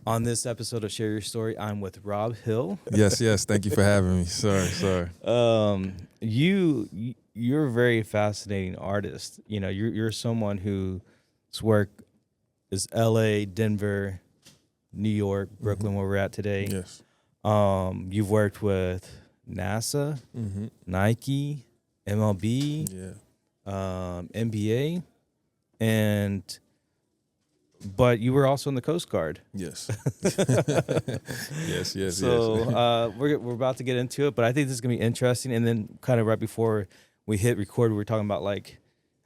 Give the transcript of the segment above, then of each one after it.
On this episode of Share Your Story, I'm with Rob Hill. Yes, yes. Thank you for having me. Sorry. You're a very fascinating artist. You know, you're someone whose work is L.A., Denver, New York, Brooklyn, where we're at today. Yes. You've worked with NASA, Nike, MLB, NBA, but you were also in the Coast Guard. Yes. yes. So we're about to get into it, but I think this is gonna be interesting. And then kind of right before we hit record, we were talking about like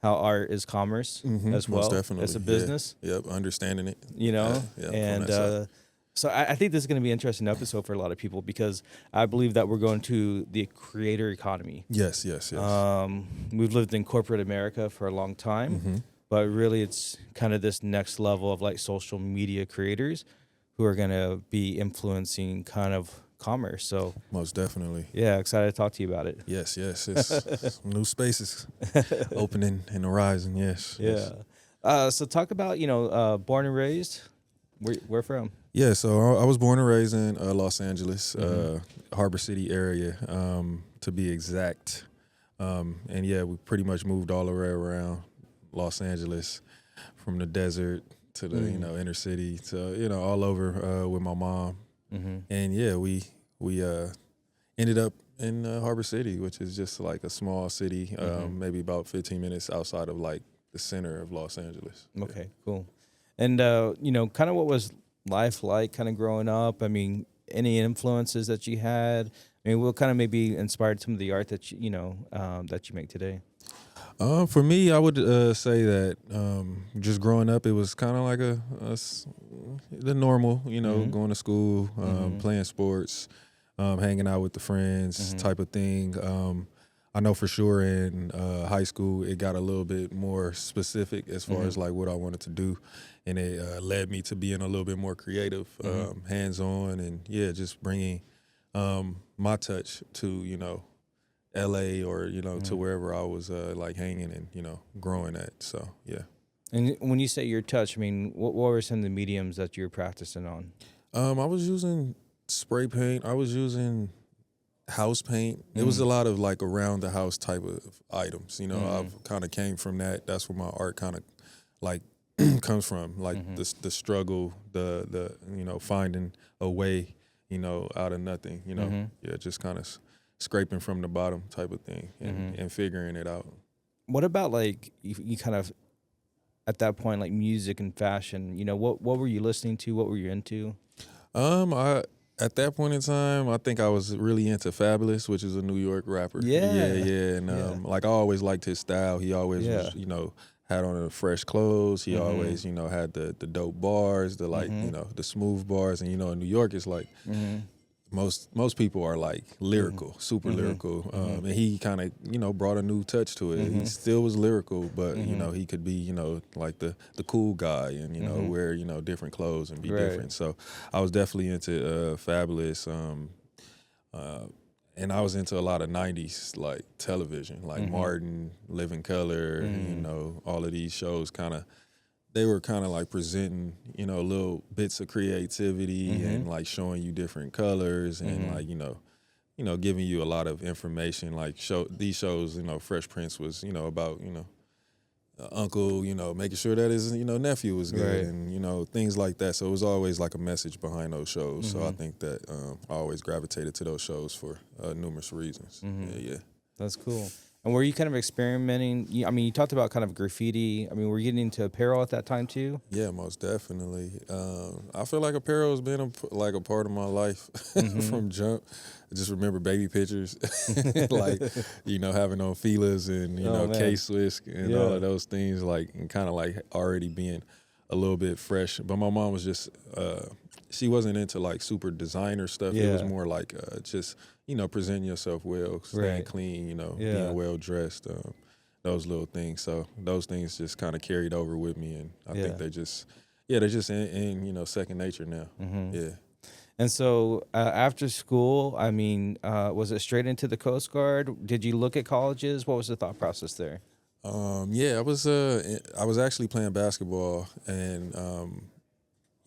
how art is commerce as well. Most definitely. It's a business. Yep. Understanding it. You know, Yeah, and so I think this is going to be an interesting episode for a lot of people because I believe that we're going to the creator economy. Yes. We've lived in corporate America for a long time, but really it's kind of this next level of like social media creators who are going to be influencing kind of commerce. So Most definitely. yeah, excited to talk to you about it. Yes. It's new spaces opening and arising. Yes. Yeah. So talk about, born and raised, where from? Yeah, so I was born and raised in Los Angeles, Harbor City area, to be exact. And yeah, we pretty much moved all the way around Los Angeles, from the desert to the inner city to all over with my mom. And yeah, we ended up in Harbor City, which is just like a small city, maybe about 15 minutes outside of like the center of Los Angeles. Okay, cool. And kind of what was life like kind of growing up? I mean, any influences that you had? I mean, what kind of maybe inspired some of the art that that you make today? For me, I would say that just growing up, it was kind of like the normal, going to school, playing sports, hanging out with the friends type of thing. I know for sure in high school, it got a little bit more specific as far as like what I wanted to do. And it led me to being a little bit more creative, hands-on, and just bringing my touch to, LA or, to wherever I was like hanging and, growing at. So, yeah. And when you say your touch, I mean, what were some of the mediums that you're practicing on? I was using spray paint. I was using house paint. It was a lot of like around the house type of items. I've kind of came from that. That's where my art kind of like comes from, like the struggle, the finding a way, out of nothing, just kind of scraping from the bottom type of thing and figuring it out. What about like you kind of at that point, like music and fashion, what were you listening to? What were you into? At that point in time, I think I was really into Fabulous, which is a New York rapper. Yeah. And like I always liked his style. He always was, had on the fresh clothes. He always, had the dope bars, the like, the smooth bars. And, in New York, it's like most people are like lyrical, super lyrical. And he kind of, brought a new touch to it. He still was lyrical, but, he could be, like the cool guy and, wear, different clothes and be different. So I was definitely into Fabulous. And I was into a lot of 90s, like, television, like Martin, Living Color, all of these shows they were kind of like presenting, little bits of creativity and like showing you different colors and like, giving you a lot of information. Like these shows, Fresh Prince was, about, uncle, making sure that his, nephew was good and, things like that. So it was always like a message behind those shows. So I think that I always gravitated to those shows for numerous reasons. Yeah. That's cool. And were you kind of experimenting? I mean, you talked about kind of graffiti. I mean, were you getting into apparel at that time too? Yeah, most definitely. I feel like apparel has been a part of my life from jump. I just remember baby pictures, like, having on Fila's and, K-Swiss and all of those things, like, and kind of like already being a little bit fresh. But my mom was just, she wasn't into like super designer stuff. It was more like just, presenting yourself well, staying clean, being well dressed, those little things. So those things just kind of carried over with me, and I think they're just in second nature now. Yeah. And so after school, I mean, was it straight into the Coast Guard? Did you look at colleges? What was the thought process there? I was actually playing basketball, and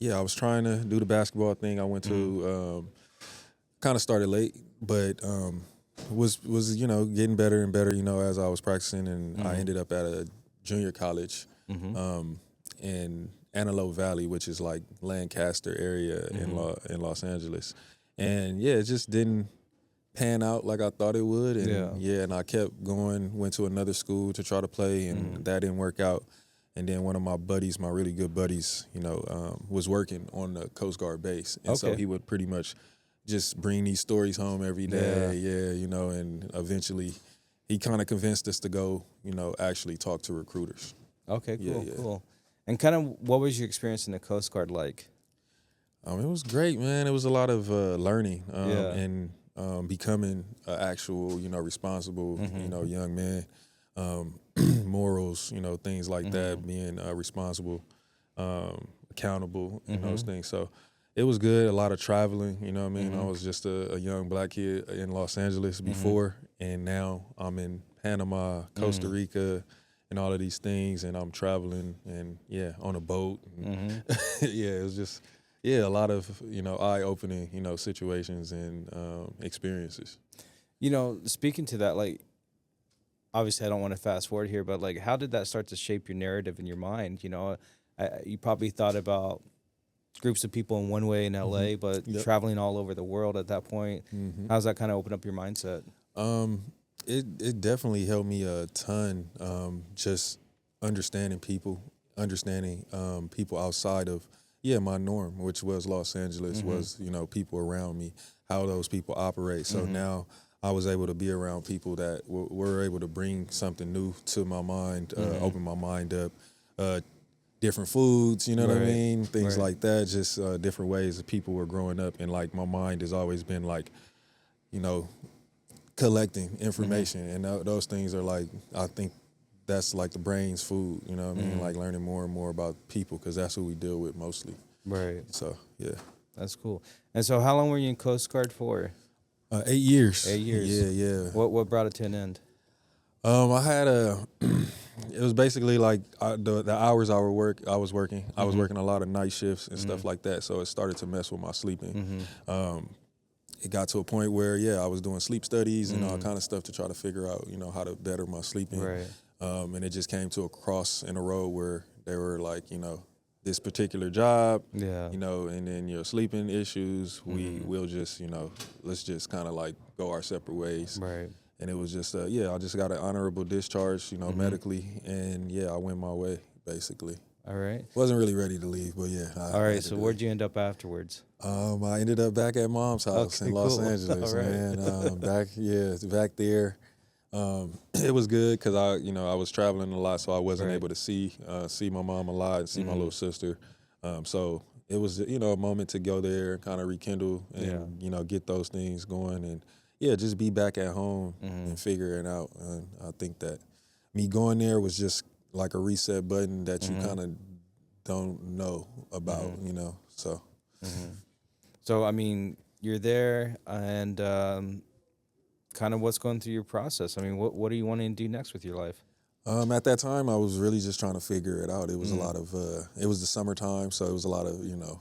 yeah, I was trying to do the basketball thing. I went to kind of started late, but was getting better and better, as I was practicing, and I ended up at a junior college in Antelope Valley, which is like Lancaster area in Los Angeles, and yeah, it just didn't pan out like I thought it would, and and I kept going. Went to another school to try to play, and that didn't work out. And then one of my buddies, my really good buddies, was working on the Coast Guard base, and so he would pretty much just bring these stories home every day. And eventually he kind of convinced us to go, actually talk to recruiters. Okay, cool. And kind of what was your experience in the Coast Guard like? It was great, man. It was a lot of learning and becoming an actual, responsible, young man. Morals, things like that, being responsible, accountable, and those things. So it was good. A lot of traveling, I mean? I was just a young black kid in Los Angeles before, and now I'm in Panama, Costa Rica, and all of these things, and I'm traveling and, on a boat. And it was just, a lot of, eye-opening, situations and experiences. Speaking to that, like, obviously I don't want to fast forward here, but like, how did that start to shape your narrative in your mind? You probably thought about groups of people in one way in LA, but traveling all over the world at that point. How's that kind of open up your mindset? It definitely helped me a ton. Just understanding people outside of my norm, which was Los Angeles, was people around me, how those people operate. So now I was able to be around people that were able to bring something new to my mind, open my mind up, different foods, what I mean? Things like that, just different ways that people were growing up. And, like, my mind has always been, like, collecting information. And those things are, like, I think that's, like, the brain's food, what I mean? Like, learning more and more about people, because that's who we deal with mostly. Right. So, yeah. That's cool. And so how long were you in Coast Guard for? 8 years. 8 years. Yeah. What brought it to an end? I had it was basically like the hours I was working. I was working a lot of night shifts and stuff like that, so it started to mess with my sleeping. It got to a point where, I was doing sleep studies and all kind of stuff to try to figure out, how to better my sleeping. Right. And it just came to a cross in a road where they were like, this particular job, and then your sleeping issues, we'll just, let's just kind of like go our separate ways. Right. And it was just, I just got an honorable discharge, medically, and I went my way, basically. All right. Wasn't really ready to leave, but all right, so where'd you end up afterwards? I ended up back at Mom's house in Los Angeles, man. Back there. It was good because I was traveling a lot, so I wasn't able to see my mom a lot and see my little sister. So it was a moment to go there and kind of rekindle and get those things going and just be back at home and figure it out. And I think that me going there was just like a reset button that you kind of don't know about, So. So I mean, you're there and. Kind of what's going through your process? I mean, what are you wanting to do next with your life? At that time, I was really just trying to figure it out. It was a lot of, it was the summertime, so it was a lot of,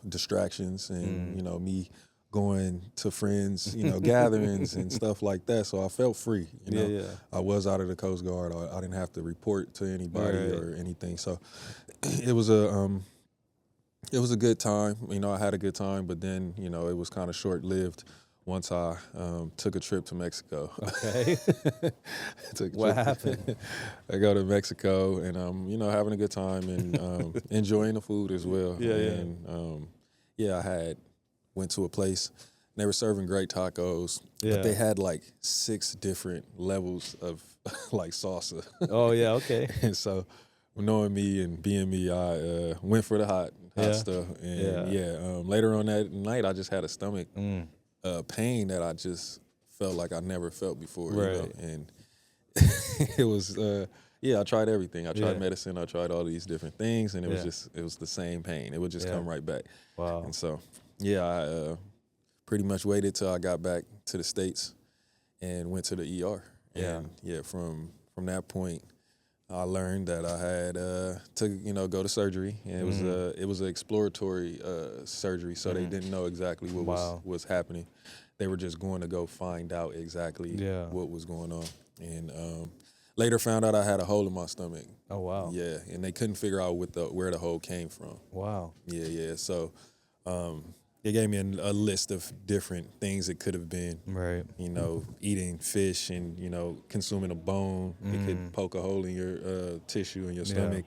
distractions and, me going to friends, gatherings and stuff like that. So I felt free, I was out of the Coast Guard. I didn't have to report to anybody or anything. So it was a good time. I had a good time, but then, it was kind of short-lived. Once I took a trip to Mexico. Okay. What happened? I go to Mexico and having a good time and enjoying the food as well. And I went to a place. They were serving great tacos, but they had like 6 different levels of like salsa. Oh yeah, okay. And so, knowing me and being me, I went for the hot stuff. And later on that night, I just had a stomach. Pain that I just felt like I never felt before, and it was, I tried everything. I tried medicine, I tried all these different things, and it was the same pain. It would just come right back. Wow. And so, I pretty much waited till I got back to the States and went to the ER. And from that point, I learned that I had to go to surgery, and it was an exploratory surgery, so they didn't know exactly what was happening. They were just going to go find out exactly what was going on, and later found out I had a hole in my stomach. Oh wow! Yeah, and they couldn't figure out where the hole came from. Wow. Yeah. So they gave me a list of different things it could have been. Right. Eating fish and consuming a bone. It could poke a hole in your tissue in your stomach.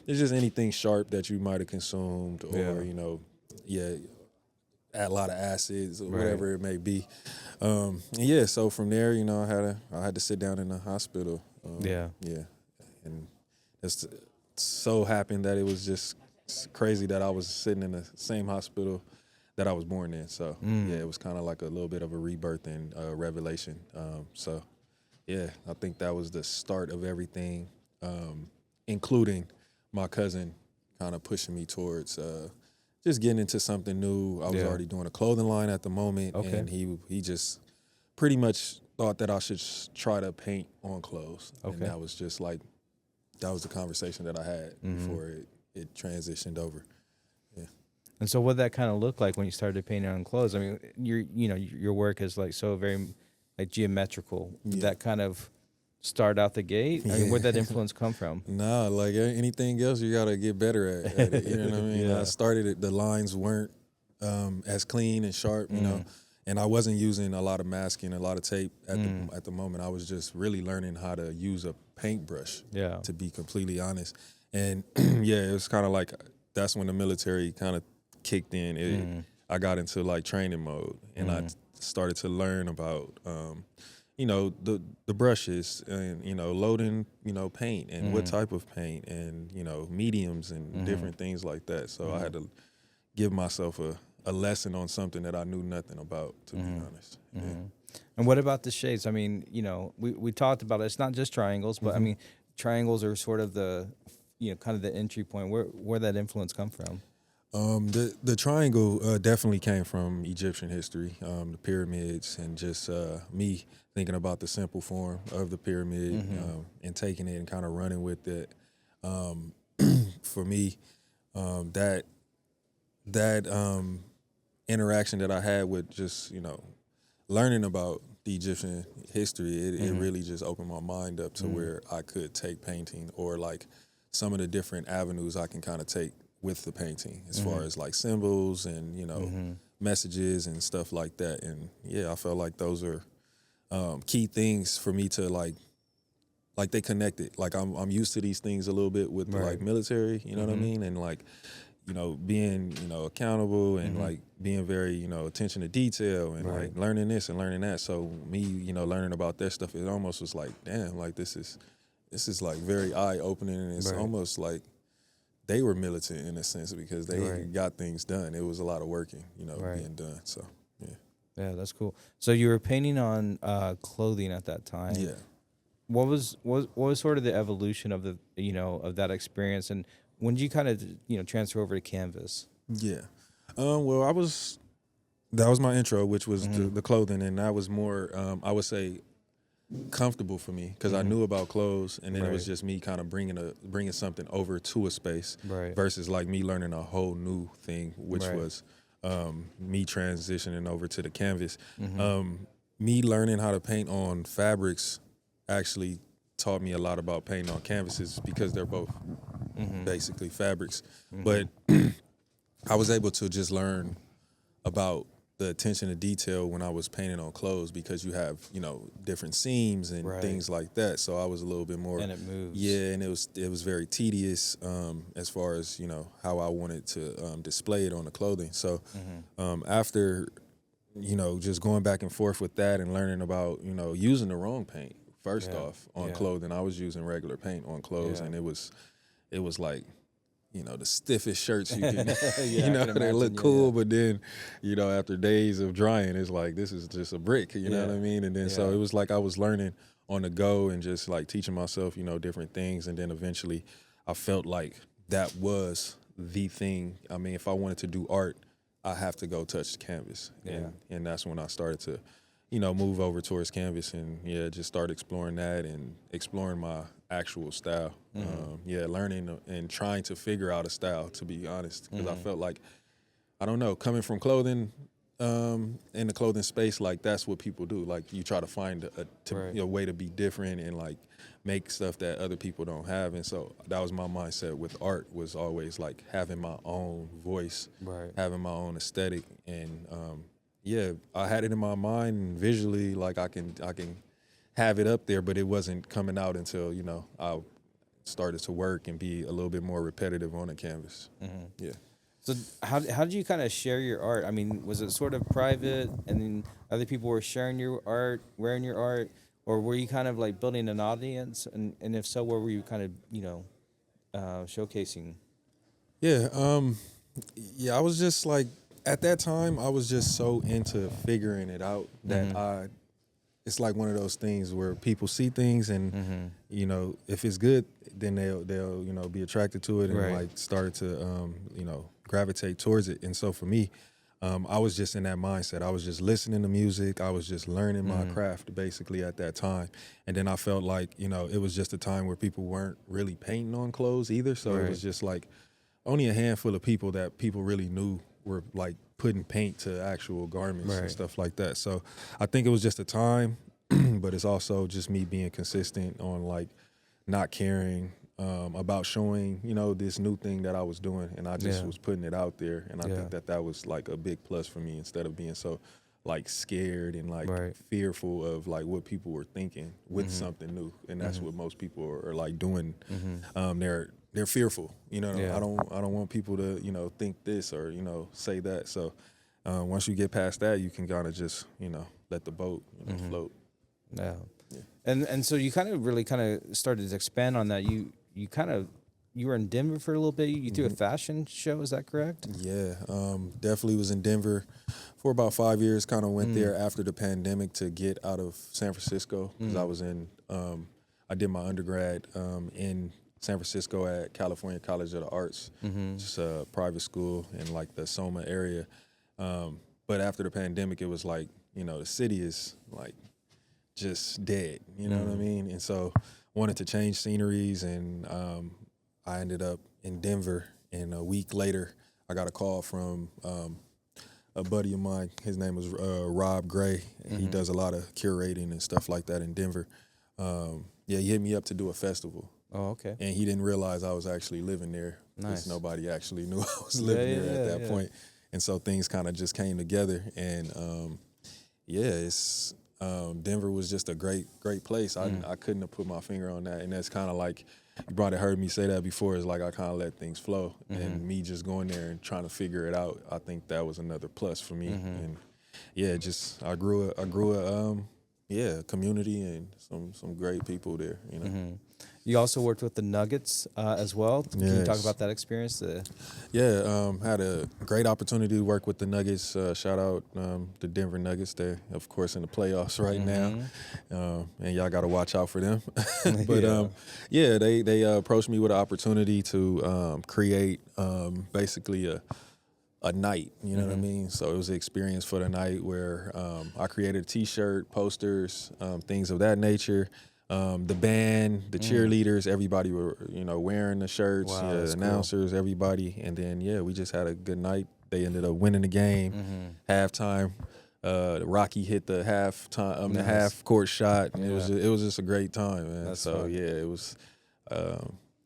It's just anything sharp that you might have consumed, or add a lot of acids or whatever it may be. So from there, I had to sit down in the hospital. And it's so happened that it was just crazy that I was sitting in the same hospital that I was born in. So it was kind of like a little bit of a rebirth and revelation. I think that was the start of everything, including my cousin kind of pushing me towards just getting into something new. I was already doing a clothing line at the moment, and he just pretty much thought that I should try to paint on clothes. And that was just like, that was the conversation that I had before it transitioned over. Yeah. And so what that kind of looked like when you started painting on clothes? I mean, your work is like so very like geometrical. Did that kind of start out the gate? I mean, where'd that influence come from? Nah, like anything else, you got to get better at it. You know what I mean? I started it, the lines weren't as clean and sharp, you know, and I wasn't using a lot of masking, a lot of tape at the moment. I was just really learning how to use a paintbrush, to be completely honest. And it was kind of like, that's when the military kind of kicked in. I got into like training mode, and I started to learn about the brushes and loading paint and what type of paint and mediums and different things like that. So I had to give myself a lesson on something that I knew nothing about, to be honest. And what about the shades? I mean, we talked about it. It's not just triangles, but I mean, triangles are sort of the kind of the entry point. Where that influence come from? The triangle definitely came from Egyptian history, the pyramids, and just me thinking about the simple form of the pyramid and taking it and kind of running with it. For me, that interaction that I had with just learning about the Egyptian history, it really just opened my mind up to where I could take painting, or like some of the different avenues I can kind of take with the painting, as far as like symbols and messages and stuff like that. And I felt like those are key things for me to like they connected. Like I'm used to these things a little bit with the, like, military, you know what I mean, and like being accountable and like being very attention to detail and like learning this and learning that. So me learning about that stuff, it almost was like, damn, like this is like very eye opening, and it's almost like they were militant in a sense, because they got things done. It was a lot of working, being done. So, yeah, that's cool. So you were painting on clothing at that time. Yeah. What was sort of the evolution of the of that experience, and when did you kind of transfer over to canvas? Yeah. Well, that was my intro, which was the clothing, and that was more I would say comfortable for me, because I knew about clothes, and then it was just me kind of bringing something over to a space, versus like me learning a whole new thing, which was me transitioning over to the canvas. Me learning how to paint on fabrics actually taught me a lot about painting on canvases, because they're both basically fabrics. But I was able to just learn about the attention to detail when I was painting on clothes, because you have different seams and things like that. So I was a little bit more, and it moves. Yeah, and it was very tedious as far as how I wanted to display it on the clothing. So after just going back and forth with that and learning about using the wrong paint first off on clothing, I was using regular paint on clothes, and it was like the stiffest shirts you can, they look cool, but then, after days of drying, it's like, this is just a brick, you know what I mean? And then, so it was like I was learning on the go and just like teaching myself, different things. And then eventually I felt like that was the thing. I mean, if I wanted to do art, I have to go touch the canvas. And that's when I started to, move over towards canvas and just start exploring that and exploring my actual style. Learning and trying to figure out a style, to be honest, because I felt like, I don't know, coming from clothing, in the clothing space, like that's what people do. Like you try to find a way to be different and like make stuff that other people don't have. And so that was my mindset with art, was always like having my own voice, having my own aesthetic. And I had it in my mind and visually, like I can have it up there, but it wasn't coming out until, you know, I started to work and be a little bit more repetitive on the canvas. Yeah. So how did you kind of share your art? I mean, was it sort of private and then other people were sharing your art, wearing your art, or were you kind of like building an audience? And if so, where were you kind of, you know, showcasing? Yeah. I was just like, at that time, I was just so into figuring it out that it's like one of those things where people see things and, you know, if it's good, then they'll, you know, be attracted to it and like start to, you know, gravitate towards it. And so for me, I was just in that mindset. I was just listening to music. I was just learning my craft basically at that time. And then I felt like, you know, it was just a time where people weren't really painting on clothes either. So it was just like only a handful of people that people really knew were like putting paint to actual garments and stuff like that. So I think it was just a time, but it's also just me being consistent on like not caring about showing, you know, this new thing that I was doing, and I just was putting it out there. And I think that was like a big plus for me, instead of being so like scared and like fearful of like what people were thinking with something new. And that's what most people are like doing. They're fearful, you know. I don't want people to, you know, think this or, you know, say that. So once you get past that, you can kind of just, you know, let the boat, you know, float. Yeah. And so you kind of really kind of started to expand on that. You were in Denver for a little bit. You threw a fashion show, is that correct? Yeah, definitely was in Denver for about 5 years. Kind of went there after the pandemic to get out of San Francisco, because I was in, I did my undergrad in San Francisco at California College of the Arts, just a private school in like the Soma area. But after the pandemic, it was like, you know, the city is like just dead, you know what I mean? And so wanted to change sceneries, and I ended up in Denver, and a week later I got a call from a buddy of mine. His name was Rob Gray. He does a lot of curating and stuff like that in Denver. He hit me up to do a festival. Oh, okay. And he didn't realize I was actually living there. Nice. Nobody actually knew I was living there at that point. And so things kind of just came together, and it's Denver was just a great place. I couldn't have put my finger on that. And that's kind of like, you probably heard me say that before, is like I kind of let things flow. And me just going there and trying to figure it out, I think that was another plus for me. And I grew a community and some great people there, you know. You also worked with the Nuggets as well. Can you talk about that experience? Had a great opportunity to work with the Nuggets. Shout out the Denver Nuggets. They're, of course, in the playoffs right now, and y'all got to watch out for them. But they approached me with an opportunity to create basically a night, you know what I mean? So it was an experience for the night where I created a T-shirt, posters, things of that nature. The band, the cheerleaders, everybody were, you know, wearing the shirts, the announcers, everybody. And then, we just had a good night. They ended up winning the game, halftime. Rocky hit the the half court shot. And it was just a great time, man. That's so fun. It was,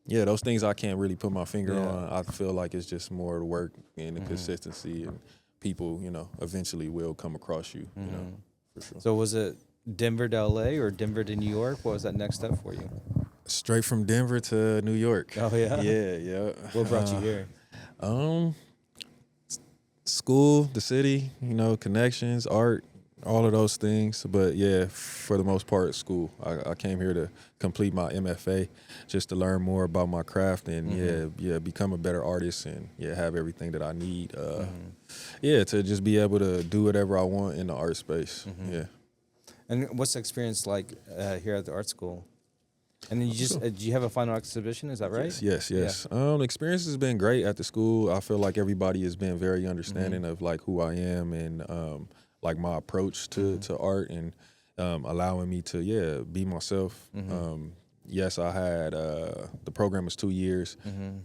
those things I can't really put my finger on. I feel like it's just more the work and the consistency, and people, you know, eventually will come across you, you know, for sure. So was it Denver to LA or Denver to New York? What was that next step for you? Straight from Denver to New York. Oh, yeah? Yeah. What brought you here? School, the city, you know, connections, art, all of those things. But for the most part, school. I came here to complete my MFA, just to learn more about my craft and become a better artist and have everything that I need. To just be able to do whatever I want in the art space. And what's the experience like here at the art school? And then you just do you have a final exhibition? Is that right? Yes. The experience has been great at the school. I feel like everybody has been very understanding of like who I am and like my approach to art, and allowing me to be myself. yes, I had the program was 2 years.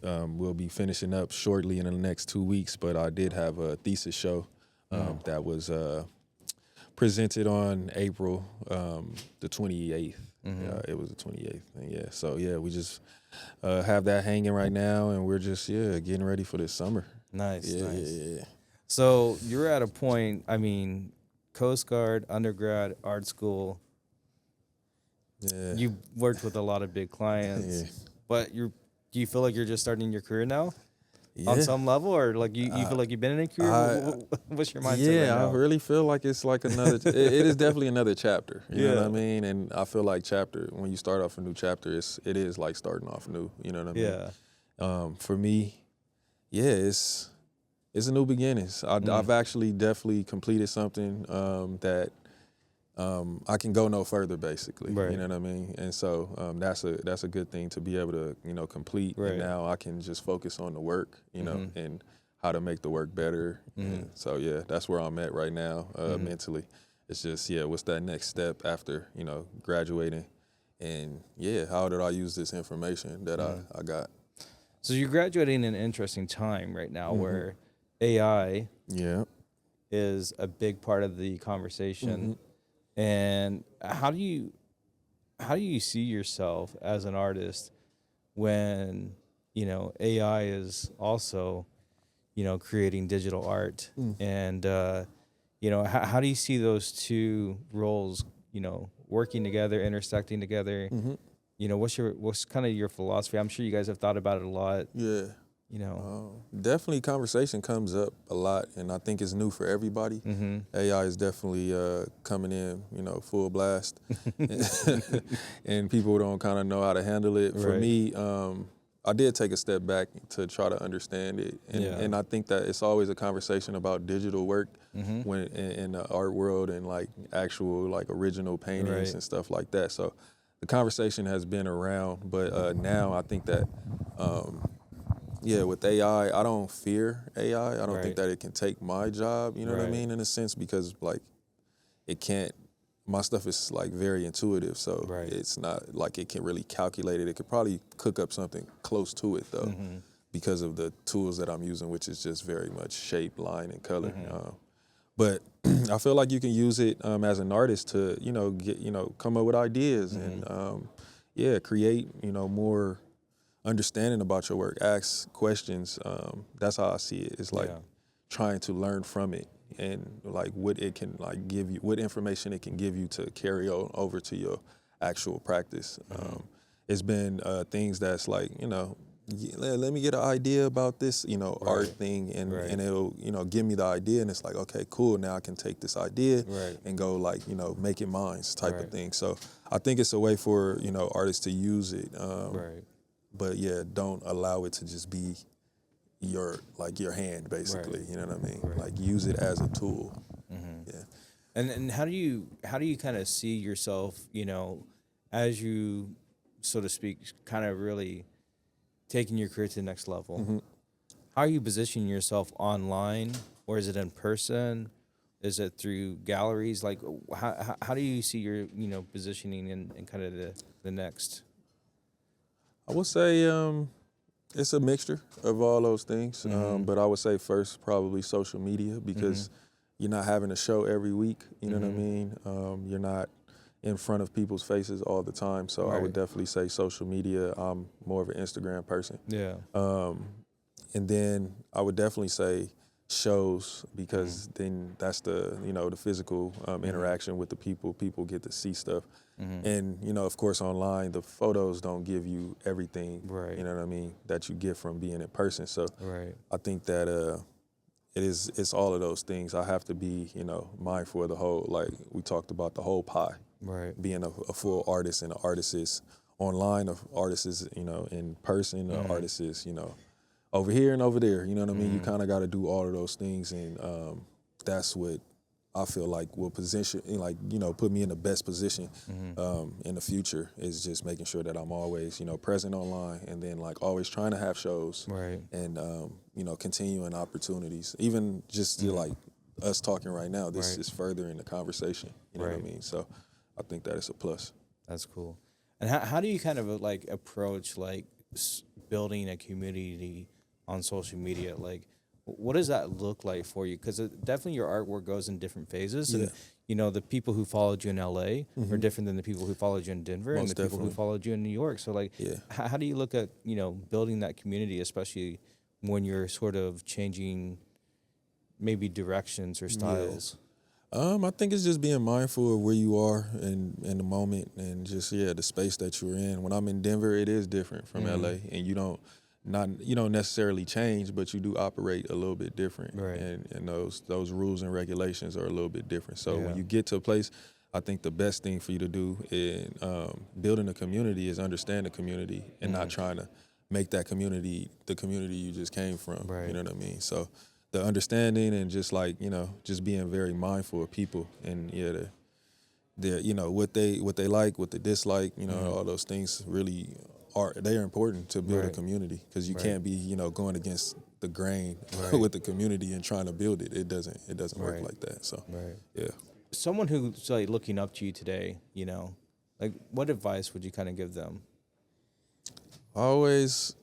We'll be finishing up shortly in the next 2 weeks, but I did have a thesis show that was presented on April the 28th. It was the 28th. And yeah, so yeah, we just have that hanging right now, and we're just getting ready for this summer. Nice. Yeah. So you're at a point. I mean, Coast Guard, undergrad, art school. Yeah. You worked with a lot of big clients, but do you feel like you're just starting your career now on some level, or like you feel like you've been in a career? What's your mindset right now? I really feel like it's like another, it is definitely another chapter, you know what I mean? And I feel like when you start off a new chapter, it is like starting off new, you know what I mean? Yeah. For me, it's a new beginnings. I've actually definitely completed something that I can go no further, basically. Right. You know what I mean? And so that's a good thing to be able to, complete. Right. And now I can just focus on the work, and how to make the work better. And so yeah, that's where I'm at right now mentally. It's just what's that next step after graduating, and how did I use this information that I got? So you're graduating in an interesting time right now where AI is a big part of the conversation. And how do you see yourself as an artist when, AI is also, creating digital art? And, how do you see those two roles, working together, intersecting together? What's kind of your philosophy? I'm sure you guys have thought about it a lot. Yeah. Definitely conversation comes up a lot, and I think it's new for everybody. AI is definitely coming in, full blast, and people don't kind of know how to handle it. For me, I did take a step back to try to understand it, and I think that it's always a conversation about digital work when in the art world and like actual like original paintings and stuff like that. So the conversation has been around, but now I think that. With AI, I don't fear AI. I don't think that it can take my job, you know what I mean, in a sense, because like it can't, my stuff is like very intuitive, so it's not like it can really calculate it. It could probably cook up something close to it though, because of the tools that I'm using, which is just very much shape, line, and color. But I feel like you can use it as an artist to, come up with ideas and create, more understanding about your work, ask questions. That's how I see it. It's like trying to learn from it and like what it can like give you, what information it can give you to carry over to your actual practice. It's been things that's like, let me get an idea about this, art thing, and it'll, give me the idea, and it's like, okay, cool. Now I can take this idea and go like, make it mine type of thing. So I think it's a way for, artists to use it. But don't allow it to just be your hand, basically. You know what I mean? Like use it as a tool. Yeah. And how do you kind of see yourself, as you, so to speak, kind of really taking your career to the next level? How are you positioning yourself online, or is it in person? Is it through galleries? Like how do you see your positioning in kind of the next? I would say it's a mixture of all those things, but I would say first probably social media, because you're not having a show every week, you know what I mean? You're not in front of people's faces all the time, so I would definitely say social media. I'm more of an Instagram person. Yeah. And then I would definitely say shows, because then that's the the physical interaction with the people. People get to see stuff, and of course online the photos don't give you everything, you know what I mean, that you get from being in person. So I think that it's all of those things. I have to be mindful of the whole, like we talked about, the whole pie. Being a full artist, and an artist is online, an artist is in person, an artist is over here and over there, you know what I mean? You kind of got to do all of those things, and that's what I feel like will position, like, put me in the best position in the future, is just making sure that I'm always, present online, and then like always trying to have shows, and continuing opportunities, even just like us talking right now. This is furthering the conversation, you know what I mean? So I think that it's a plus. That's cool. And how do you kind of like approach like building a community on social media? Like, what does that look like for you? Because definitely your artwork goes in different phases. Yeah. And, you know, the people who followed you in LA are different than the people who followed you in Denver and Most the people who definitely. followed you in New York. So, like, Yeah. how do you look at, you know, building that community, especially when you're sort of changing maybe directions or styles? I think it's just being mindful of where you are in the moment and just the space that you're in. When I'm in Denver, it is different from LA, and you don't necessarily change, but you do operate a little bit different, Right. and those rules and regulations are a little bit different. So when you get to a place, I think the best thing for you to do in building a community is understand the community and not trying to make that community the community you just came from. Right. You know what I mean? So the understanding and just like, just being very mindful of people and the what they like, what they dislike, all those things really are important to build a community, because you can't be, going against the grain with the community and trying to build it. It doesn't work like that. So Someone who's like looking up to you today, like what advice would you kind of give them? Always,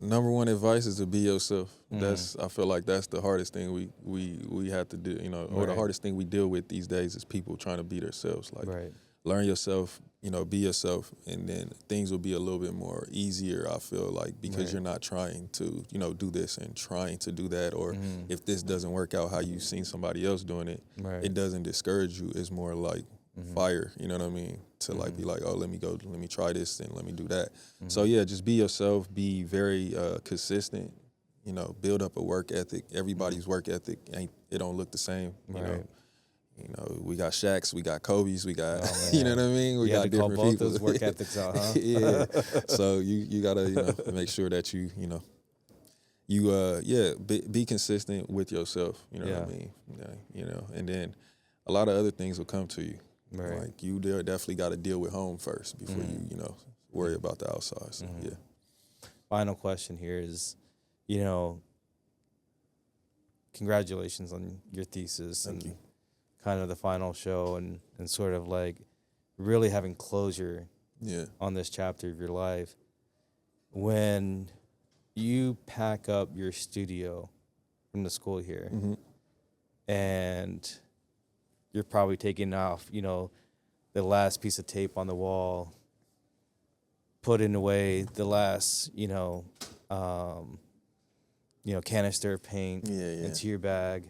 number one advice is to be yourself. I feel like that's the hardest thing we have to do, or the hardest thing we deal with these days is people trying to be themselves. Like, learn yourself, be yourself, and then things will be a little bit more easier, I feel like, because you're not trying to, do this and trying to do that, or if this doesn't work out how you've seen somebody else doing it, it doesn't discourage you. It's more like fire, you know what I mean? To like be like, oh, let me try this and let me do that. So just be yourself, be very consistent, build up a work ethic. Everybody's work ethic it don't look the same, you know. We got Shaqs, we got Kobe's, we got, you know what I mean? We got different both people. those work ethics out, huh? Yeah. So you gotta, make sure that you be consistent with yourself. You know what I mean? And then a lot of other things will come to you. Right. Like you definitely got to deal with home first before you worry about the outside. So Final question here is, congratulations on your thesis. Thank you. Kind of the final show and sort of like really having closure on this chapter of your life. When you pack up your studio from the school here and you're probably taking off, the last piece of tape on the wall, putting away the last, canister of paint into your bag,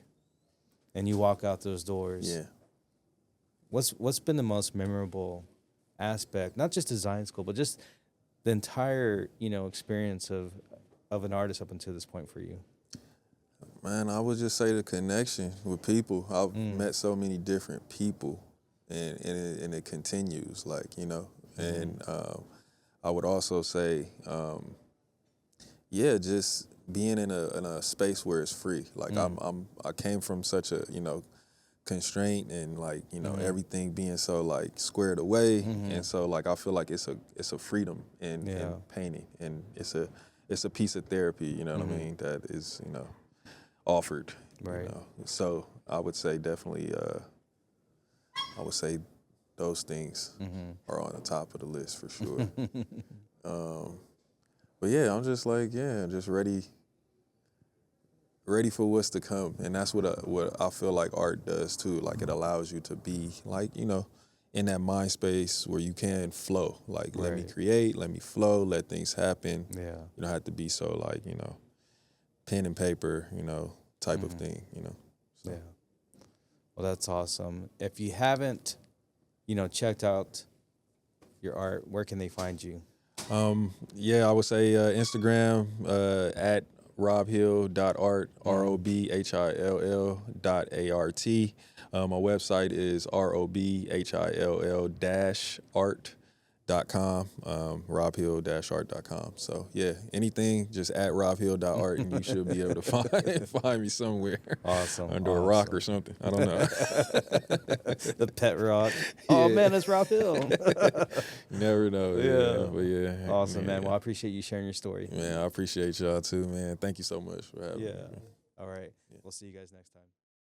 and you walk out those doors. Yeah. What's been the most memorable aspect, not just design school, but just the entire, experience of an artist up until this point for you? Man, I would just say the connection with people. I've met so many different people, and it continues, like, and I would also say, just being in a space where it's free. Like I came from such a, constraint and like, everything being so like squared away. And so like, I feel like it's a freedom in painting, and it's a piece of therapy, you know what I mean? That is, offered. Right. So I would say definitely, those things are on the top of the list for sure. But I'm just like, just ready for what's to come. And that's what I feel like art does too. Like it allows you to be like, in that mind space where you can flow. Like, let me create, let me flow, let things happen. Yeah. You don't have to be so like, pen and paper, type of thing, So. Yeah. Well, that's awesome. If you haven't, checked out your art, where can they find you? I would say Instagram at robhill.art, ROBHILL.ART. My website is ROBHILL-art.com, robhill-art.com. So anything just at robhill.art and you should be able to find me somewhere. Awesome. Under a rock or something. I don't know. The pet rock. Oh man, that's Rob Hill. You never know. But Awesome, man. Well, I appreciate you sharing your story. Man, I appreciate y'all too, man. Thank you so much for having me. All right. We'll see you guys next time.